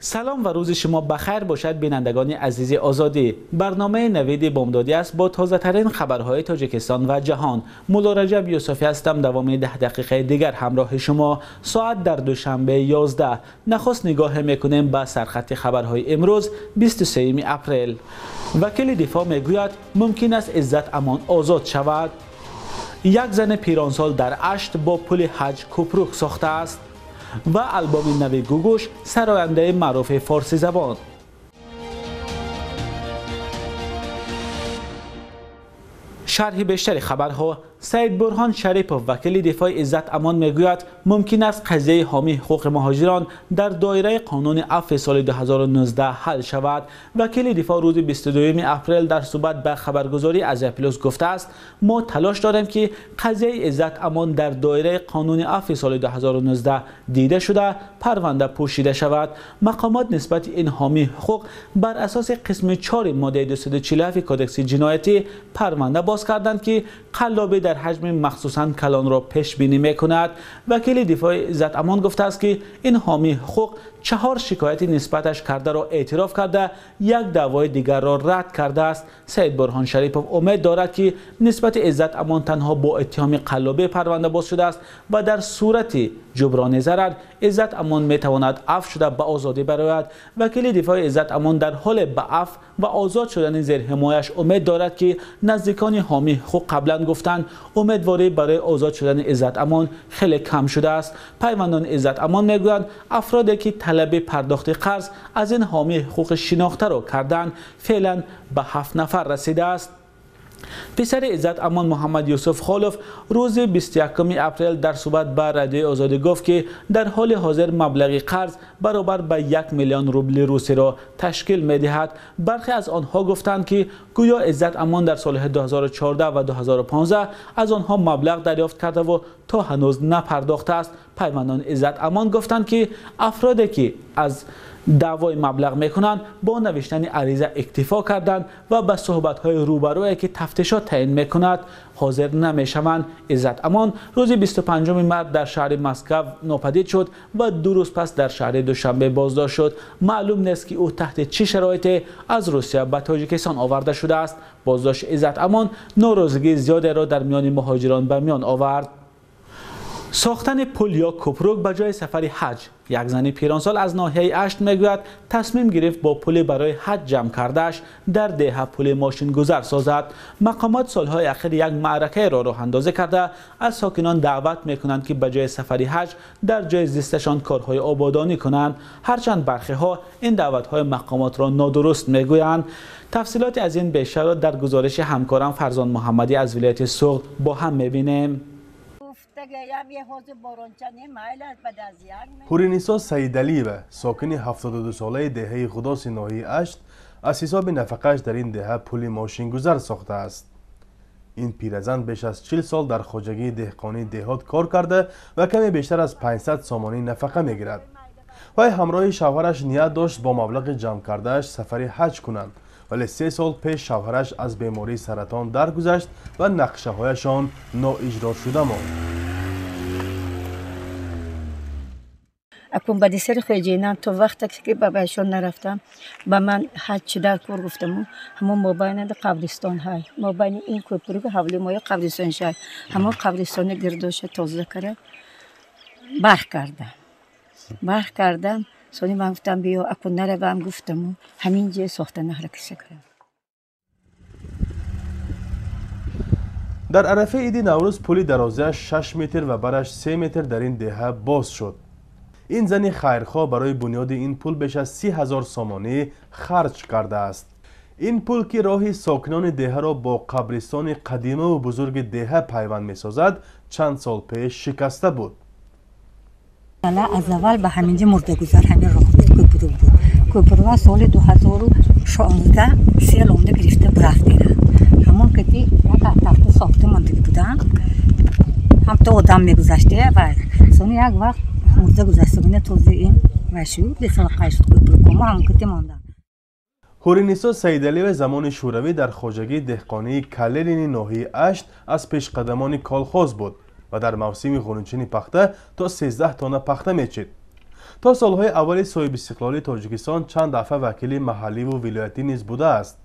سلام و روز شما بخیر باشد بینندگان عزیز آزادی. برنامه نوید بامدادی است با تازه ترین خبرهای تاجیکستان و جهان. مولا رجب یوسفی هستم. دوام 10 دقیقه دیگر همراه شما. ساعت در دوشنبه 11. نخست نگاه میکنیم به سرخط خبرهای امروز 23 اپریل. وکیل دفاع میگوید ممکن است عزت امان آزاد شود. یک زن پیرانسال در اشت با پل حج کپروک ساخته است. و البوم نوی گوگوش سراینده معروف فارسی زبان. شرح بیشتر خبرها. سید برهان شریپوف وکیل دفاع عزت امان میگوید ممکن است قضیه حامی حقوق مهاجران در دایره قانون عفو سال 2019 حل شود. وکیل دفاع روز 22 اپریل در صحبت به خبرگزاری ازیا پلاس گفته است ما تلاش داریم که قضیه عزت امان در دایره قانون عفو سال 2019 دیده شده پرونده پوشیده شود. مقامات نسبت این حامی حقوق بر اساس قسم 4 ماده 247 کدکس جنایتی پرونده باز کردند که قلابی در حجم مخصوصا کلان را پیش بینی میکند. وکیل دفاع عزت امان گفته است که این حامی حقوق 4 شکایتی نسبتش کرده را اعتراف کرده، یک دعوای دیگر را رد کرده است. سید برهان شریپوف امید دارد که نسبت عزت امان تنها با اتهام قلابی پرونده باز شده است و در صورت جبران ضرر عزت امان میتواند عفو شده به آزادی برآید. وکیل دفاع عزت امان در حال به عفو و آزاد شدن زیر حمایش امید دارد که نزدیکان حامی حقوق قبلا گفتند امیدواری برای آزاد شدن عزت امان خیلی کم شده است. پیوندان عزت امان میگویند افرادی که طلب پرداخت قرض از این حامی حقوق شناخته را کردند فعلا به 7 نفر رسیده است. پسر عزت امان محمد یوسف خالف روز 21 اپریل در صحبت با رادیوی آزادی گفت که در حال حاضر مبلغ قرض برابر به 1 میلیون روبل روسی را تشکیل می‌دهد. برخی از آنها گفتند که گویا عزت امان در سال 2014 و 2015 از آنها مبلغ دریافت کرده و تا هنوز نپرداخته است. پیوندان عزت امان گفتند که افرادی که از دعوای مبلغ میکنند با نوشتن عریضه اکتفا کردند و به صحبت‌های روبرویی که تفتیشات تعیین میکند حاضر نمیشوند. عزت امان روز 25 مارس در شهر مسکو ناپدید شد و 2 روز پس در شهر دوشنبه بازداشت شد. معلوم نیست که او تحت چه شرایطی از روسیه به تاجیکستان آورده شده است. بازداشت عزت امان ناراضگی زیادی را در میان مهاجران به میان آورد. ساختن پل یا کپروک به جای سفر حج. یک زن پیرانسال از ناحیه اشت میگوید تصمیم گرفت با پل برای حج جمع کردهش در ده پل ماشین گذر سازد. مقامات سالهای اخیر یک معرکه را راه اندازی کرده از ساکنان دعوت میکنند که به جای سفر حج در جای زیستشان کارهای آبادانی کنند، هرچند برخی ها این دعوت های مقامات را نادرست میگویند. تفصیلات از این بیشتر را در گزارش همکارم فرزان محمدی از ولایت سوق با هم میبینیم. هورینیسا سیدعلیوه ساکن 72 ساله دهه غداس ناحیه اشت از حساب نفقه‌اش در این دهه پل ماشین گذر ساخته است. این پیرزن بیش از 40 سال در خواجگی دهقانی دهات کار کرده و کمی بیشتر از 500 سامانی نفقه میگیرد. وی همراه شوهرش نیت داشت با مبلغ جمع کردهش سفر حج کنند، ولی 3 سال پیش شوهرش از بیماری سرطان درگذشت و نقشه هایشان نااجرا شده ماند. اکنون بعد سر خواجینان تو وقتی که بابایشون نرفتم با من حج در کار گفتم همون مابین قبرستان های مابین این کوپری به حوالی مای قبرستان شد همون قبرستان گرداش تازه کرد بر کردم سونی من گفتم بیا اکنون نروم گفتم همین جای ساخته نهرکش کردم. در عرفه عید نوروز پلی درازه 6 متر و برش 3 متر در این دهه باز شد. این زن خیرخواه برای بنیاد این پل بیش از 30,000 سامانی خرج کرده است. این پل که راه ساکنان دهه را با قبرستان قدیمه و بزرگ دهه پیوند می سازد چند سال پیش شکسته بود. از اول به همینجا مرده گذر همین راه کوپرو بود. کوپرو سال 2016 سیل آمده گرفته برفته همون که یک تخت ساخته مانده بودن هم تو آدم می گذشته و سونی یک وقت مرده گذشته بینه توضیح این وشو بسیار قیشت کوپرو کما هم کتی ماندن. هورینیسا سیدعلیوه زمان شوروی در خواجگی دهقانی کلرین ناحیه اشت از پیشقدمان کالخاز بود و در موسم غنچینی پخته تا 13 تانه پخته میچید. تا سالهای اول صاحب استقلالی تاجیکستان چند دفعه وکیل محلی و ولایتی نیز بوده است.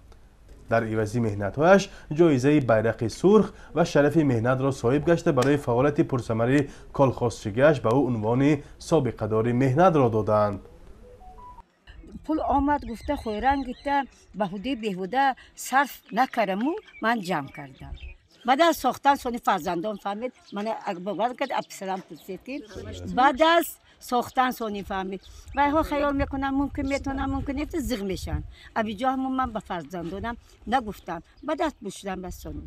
در عوض مهنت‌هایش جایزه بیرق سرخ و شرف مهنت را صاحب گشته برای فعالیت پرثمره کالخواستگیش به او عنوان سابقه دار مهنت را دادند. پول آمد گفته خویران گفته بهوده صرف نکردم و من جمع کردم. بعد از ساختن سونی فرزندان فهمید من اگه که اپسرم پرسیدین بعد از ساختن سونی فهمید و ها خیال میکنم ممکن میتونم ممکن نیست زیغ میشن ابیجا همون من به فرزندانم نگفتم بعد از پوشیدم به سونی.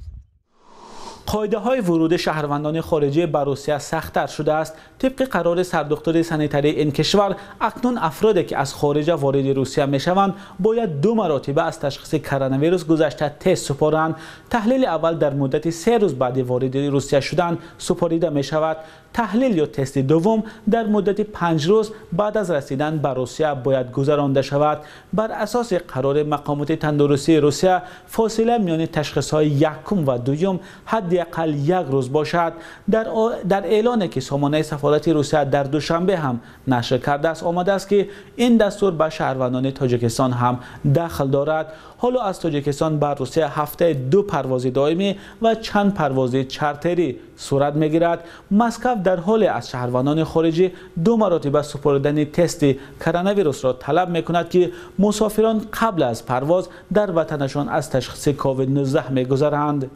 قاعده های ورود شهروندان خارجی به روسیه سخت‌تر شده است. طبق قرار سردکتر سانیتری این کشور اکنون افرادی که از خارج وارد روسیه میشوند باید 2 مرتبه از تشخیص کرونا ویروس گذشته تست سپارند. تحلیل اول در مدت 3 روز بعد وارد روسیه شدن سپاریده می شود. تحلیل یا تست دوم در مدت 5 روز بعد از رسیدن به روسیه باید گذرانده شود. بر اساس قرار مقامات تندرستی روسیه فاصله میان تشخیص های یکم و دوم حداقل 1 روز باشد. در اعلانی که سامانه سفارت روسیه در دوشنبه هم نشر کرده است آمده است که این دستور به شهروندان تاجیکستان هم دخل دارد. حالا از تاجیکستان به روسیه هفته 2 پرواز دائمی و چند پرواز چارتری صورت میگیرد. مسکو در حال از شهروندان خارجی 2 مرتبه سپردن تست کرونا ویروس را طلب میکند که مسافران قبل از پرواز در وطنشان از تشخیص کووید 19 میگذرند.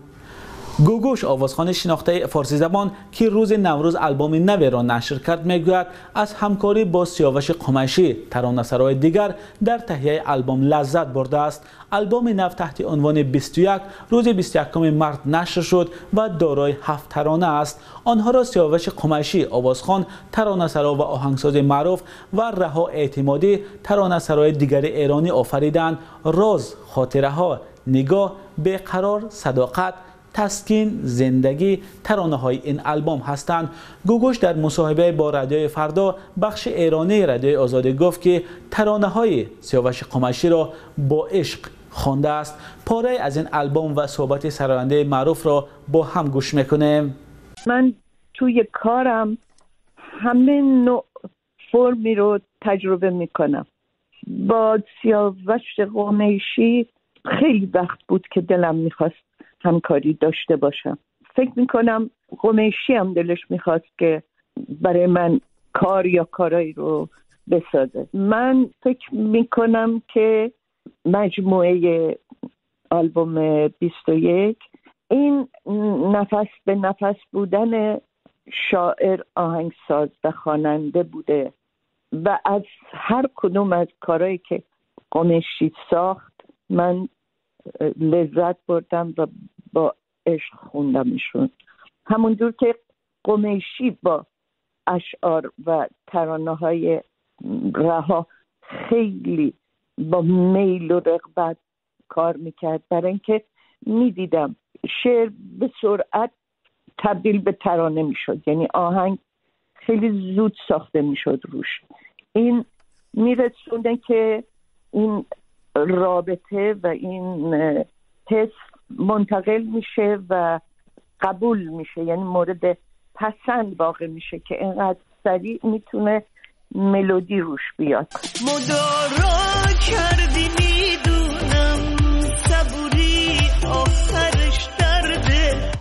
گوگوش آوازخوان شناخته فارسی زبان که روز نوروز آلبوم نوی را نشر کرد میگوید از همکاری با سیاوش قمیشی ترانه‌سرای دیگر در تهیه آلبوم لذت برده است. آلبوم نو تحت عنوان 21 روز 21 مارس نشر شد و دارای 7 ترانه است. آنها را سیاوش قمیشی آوازخوان ترانه‌سرا و آهنگساز معروف و رها اعتمادی ترانه‌سرای دیگر ایرانی آفریدند. راز، خاطره ها، نگاه، بیقرار، صداقت، تسکین، زندگی ترانه های این آلبوم هستند. گوگوش در مصاحبه با رادیوی فردا بخش ایرانی رادیوی آزادی گفت که ترانه های سیاوش قمیشی را با عشق خوانده است. پاره از این آلبوم و صحبت سرآینده معروف را با هم گوش میکنیم. من توی کارم همه نوع فرمی رو تجربه میکنم. با سیاوش قمیشی خیلی وقت بود که دلم میخواست همکاری داشته باشم. فکر میکنم قمیشی هم دلش میخواست که برای من کار یا کارایی رو بسازه. من فکر میکنم که مجموعه آلبوم 21 این نفس به نفس بودن شاعر، آهنگساز و خواننده بوده و از هر کدوم از کارهایی که قمیشی ساخت من لذت بردم و با عشق خوندمشون. همونجور که قمیشی با اشعار و ترانه‌های رها خیلی با میل و رغبت کار میکرد، برای اینکه میدیدم شعر به سرعت تبدیل به ترانه میشد، یعنی آهنگ خیلی زود ساخته میشد روش. این میرسونه که این رابطه و این حس منتقل میشه و قبول میشه، یعنی مورد پسند واقع میشه که اینقدر سریع میتونه ملودی روش بیاد. مدارا کردی میدونم صبوری آخرش درده.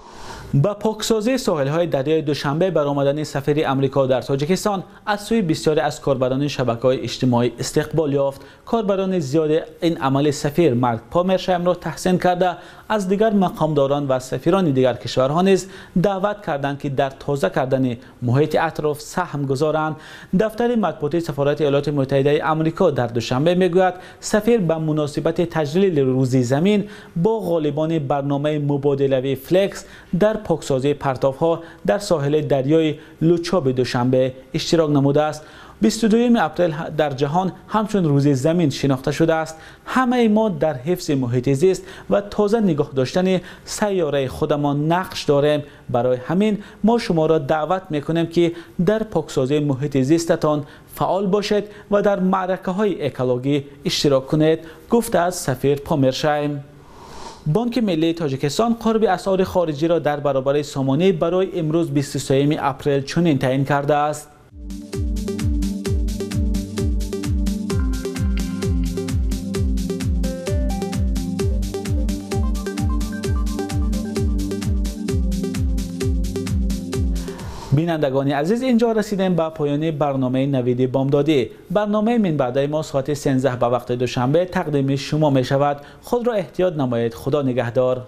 با پاکسازی ساحل‌های دریای دوشنبه برآمدن سفیر آمریکا در تاجیکستان از سوی بسیاری از کاربران شبکه‌های اجتماعی استقبال یافت. کاربران زیاد این عمل سفیر مارک پامرشایم را تحسین کرده از دیگر مقامداران و سفیران دیگر کشورها نیز دعوت کردند که در تازه کردن محیط اطراف سهم گذارند. دفتر مطبوعاتی سفارت ایالات متحده آمریکا در دوشنبه میگوید سفیر به مناسبت تجلیل روز زمین با غالبان برنامه مبادله‌ای فلکس در پاکسازی پرتاب‌ها در ساحل دریای لوچاب دوشنبه اشتراک نموده است. 22 اپریل در جهان همچون روز زمین شناخته شده است. همه ما در حفظ محیط زیست و تازه نگاه داشتن سیاره خودمان نقش داریم. برای همین ما شما را دعوت میکنیم که در پاکسازی محیط زیستتان فعال باشید و در معرکه‌های اکولوژی اشتراک کنید، گفته از سفیر پامرشایم. بانک ملی تاجیکستان قرب اسعار خارجی را در برابر سامانه برای امروز 23 اپریل چنین تعیین کرده است. بینندگان عزیز، اینجا رسیدیم به پایان برنامه نوید بامدادی. برنامه من بعد ما ساعت 13 به وقت دوشنبه تقدیم شما می شود. خود را احتیاط نمایید. خدا نگهدار.